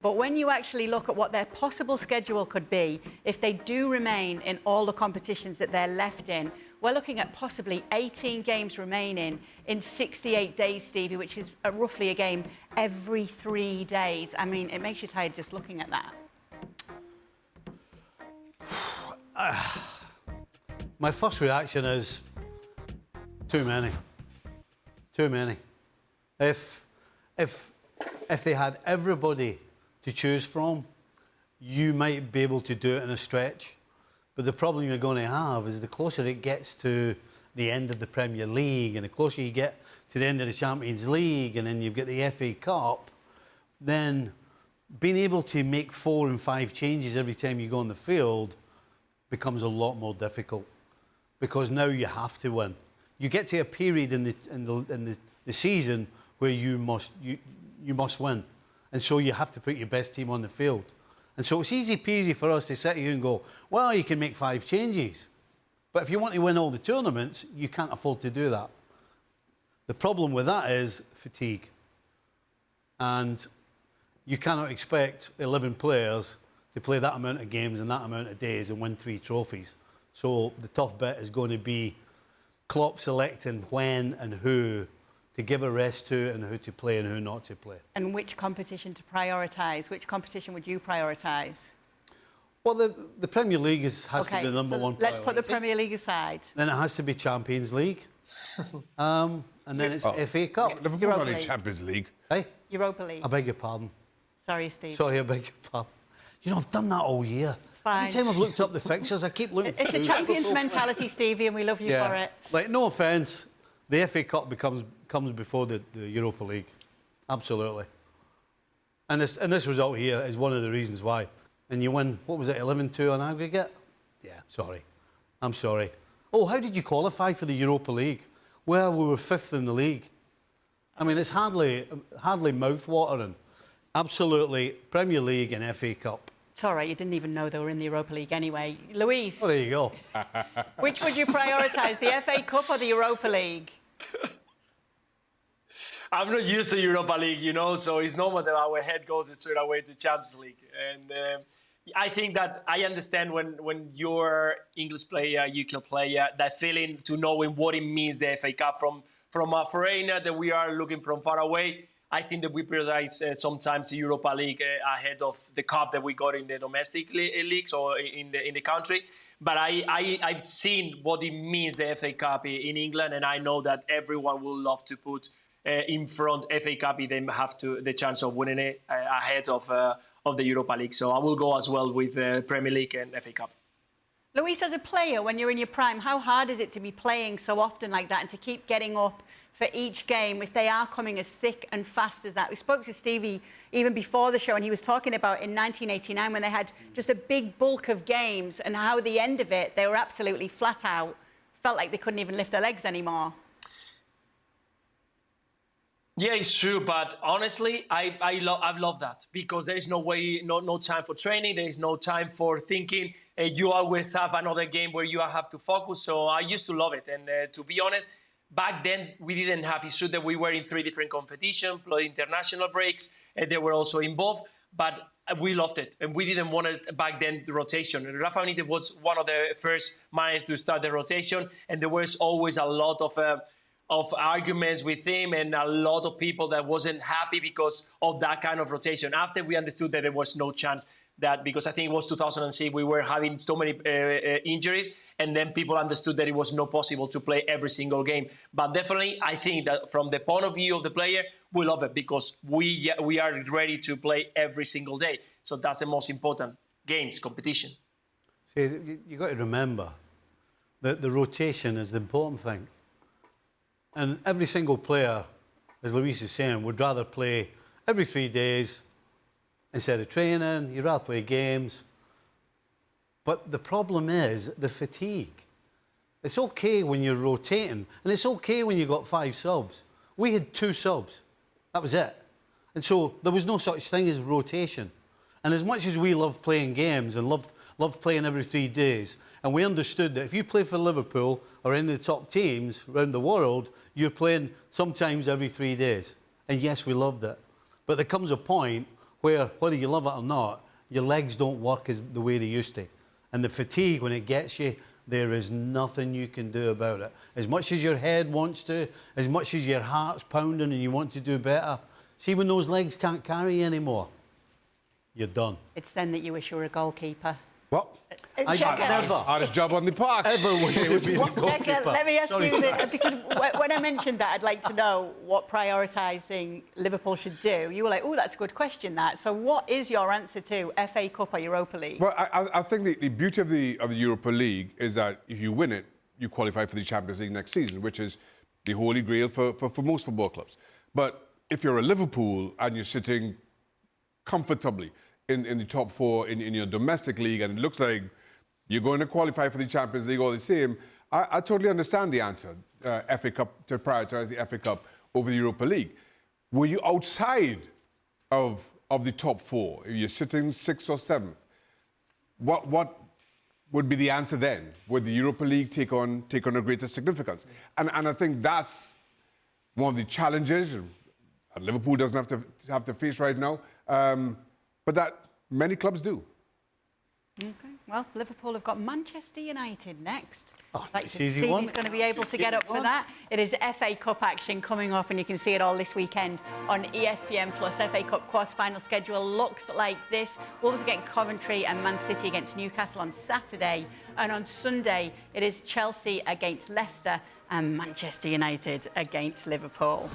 But when you actually look at what their possible schedule could be, if they do remain in all the competitions that they're left in, we're looking at possibly 18 games remaining in 68 days, Stevie, which is roughly a game every 3 days. I mean, it makes you tired just looking at that. My first reaction is too many. Too many. If they had everybody to choose from, you might be able to do it in a stretch. But the problem you're going to have is the closer it gets to the end of the Premier League and the closer you get to the end of the Champions League and then you've got the FA Cup, then being able to make 4 and 5 changes every time you go on the field becomes a lot more difficult because now you have to win. You get to a period in the season where you must win. And so you have to put your best team on the field. And so it's easy peasy for us to sit here and go, well, you can make 5 changes. But if you want to win all the tournaments, you can't afford to do that. The problem with that is fatigue. And you cannot expect 11 players to play that amount of games in that amount of days and win 3 trophies. So the tough bit is going to be Klopp selecting when and who to give a rest to and who to play and who not to play. And which competition to prioritise? Which competition would you prioritise? Well, the Premier League has to be the number one priority. Let's put the Premier League aside. Then it has to be Champions League. And then it's FA Cup. Liverpool not in Champions League. Hey? Europa League. I beg your pardon. Sorry, Steve. Sorry, I beg your pardon. You know, I've done that all year. Fine. Every time I've looked up the fixtures, I keep looking It's a champion's mentality, Stevie, and we love you for it. Like, no offence, the FA Cup comes before the Europa League. Absolutely. And this result here is one of the reasons why. And you win, what was it, 11-2 on aggregate? Yeah, sorry. I'm sorry. Oh, how did you qualify for the Europa League? Well, we were 5th in the league. I mean, it's hardly mouth-watering. Absolutely, Premier League and FA Cup. It's all right, you didn't even know they were in the Europa League anyway. Luis. Oh, there you go. Which would you prioritise, the FA Cup or the Europa League? I'm not used to Europa League, you know, so it's normal that our head goes straight away to Champions League. And I think that I understand when you're English player, UK player, that feeling to knowing what it means, the FA Cup, from a foreigner that we are looking from far away. I think that we prioritize sometimes the Europa League ahead of the cup that we got in the domestic leagues or in the country. But I've seen what it means, the FA Cup in England, and I know that everyone will love to put in front FA Cup if they have the chance of winning it ahead of the Europa League. So I will go as well with Premier League and FA Cup. Luis, as a player, when you're in your prime, how hard is it to be playing so often like that and to keep getting up for each game if they are coming as thick and fast as that? We spoke to Stevie even before the show and he was talking about in 1989 when they had just a big bulk of games and how at the end of it they were absolutely flat out, felt like they couldn't even lift their legs anymore. Yeah, it's true, but honestly, I love that because there is no way, no time for training. There is no time for thinking. You always have another game where you have to focus. So I used to love it. And to be honest, back then we didn't have. It's true that we were in 3 different competitions, plus international breaks. They were also involved, but we loved it. And we didn't want it back then, the rotation. And Rafa Benitez was one of the first managers to start the rotation. And there was always a lot of arguments with him and a lot of people that wasn't happy because of that kind of rotation. After we understood that there was no chance that, because I think it was 2006, we were having so many injuries, and then people understood that it was not possible to play every single game. But definitely, I think that from the point of view of the player, we love it because we are ready to play every single day. So that's the most important, games, competition. See, you got to remember that the rotation is the important thing. And every single player, as Luis is saying, would rather play every 3 days instead of training. You'd rather play games. But the problem is the fatigue. It's okay when you're rotating, and it's okay when you've got 5 subs. We had 2 subs. That was it. And so there was no such thing as rotation. And as much as we love playing games and love playing every 3 days, and we understood that if you play for Liverpool or any of the top teams around the world, you're playing sometimes every 3 days. And yes, we loved it. But there comes a point whether you love it or not, your legs don't work as the way they used to. And the fatigue, when it gets you, there is nothing you can do about it. As much as your head wants to, as much as your heart's pounding and you want to do better, see, when those legs can't carry you anymore, you're done. It's then that you wish you were a goalkeeper. Well, Never. hardest job on the park. Everyone should be a goalkeeper. Let me ask Sorry. you this, because when I mentioned that, I'd like to know what prioritising Liverpool should do. You were like, oh, that's a good question, that. So what is your answer to FA Cup or Europa League? Well, I think the beauty of the Europa League is that if you win it, you qualify for the Champions League next season, which is the holy grail for most football clubs. But if you're a Liverpool and you're sitting comfortably in the top four in your domestic league, and it looks like you're going to qualify for the Champions League all the same, I totally understand the answer, FA Cup, to prioritise the FA Cup over the Europa League. Were you outside of the top four? If you're sitting 6th or 7th, what would be the answer then? Would the Europa League take on a greater significance? And I think that's one of the challenges that Liverpool doesn't have to face right now, but that many clubs do. Okay. Well, Liverpool have got Manchester United next. Oh, Like, it's easy one. Stevie's going to be able to get up for that. It is FA Cup action coming up, and you can see it all this weekend on ESPN+. FA Cup quarter-final schedule looks like this. Wolves against Coventry and Man City against Newcastle on Saturday. And on Sunday, it is Chelsea against Leicester and Manchester United against Liverpool.